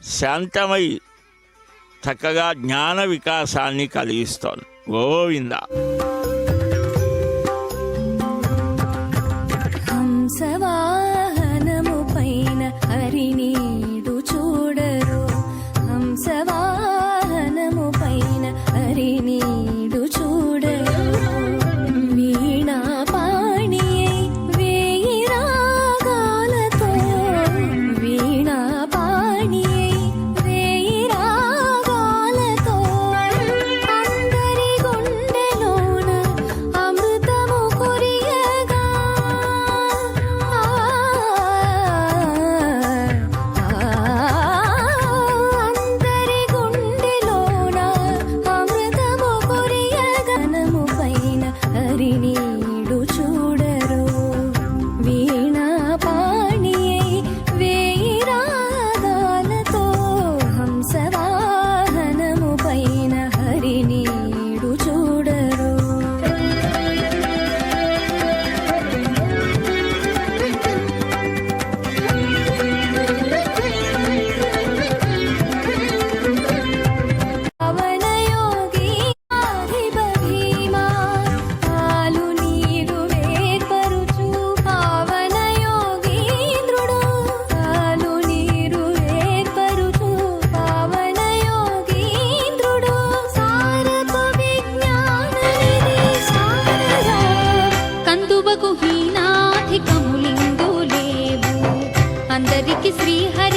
శాంతమై చక్కగా జ్ఞాన వికాసాన్ని కలిగిస్తోంది. గోవింద. హంసవాహనము పైన హరినీడు చూడరు, హంసవాహనము పైన హరినీడు చూడరు. వీణా పాణియే వేయి రాగాలతో, వీణా పాణియే వేయి రాగాలతో అందరి గుండెలోన అమృతము కురియగా, అందరి గుండెలోన అమృతము కురియగా. నము పైన హరినీడు చూడరు, వీణా పాణియే వేయి రాగాలతో హంసవాహనము పైన హరినీడు చూడరు. పవనయోగి ఆదిభ భీమా పాలు నీరు వేర్పరుచు, పవనయోగీంద్రుడు పాలు నీరు వేర్పరుచు, పవనయోగీంద్రుడు సారపు విజ్ఞాననిధి సారరా. కందువకు హీనాధికములిందు లేవు, అందరికి శ్రీహరి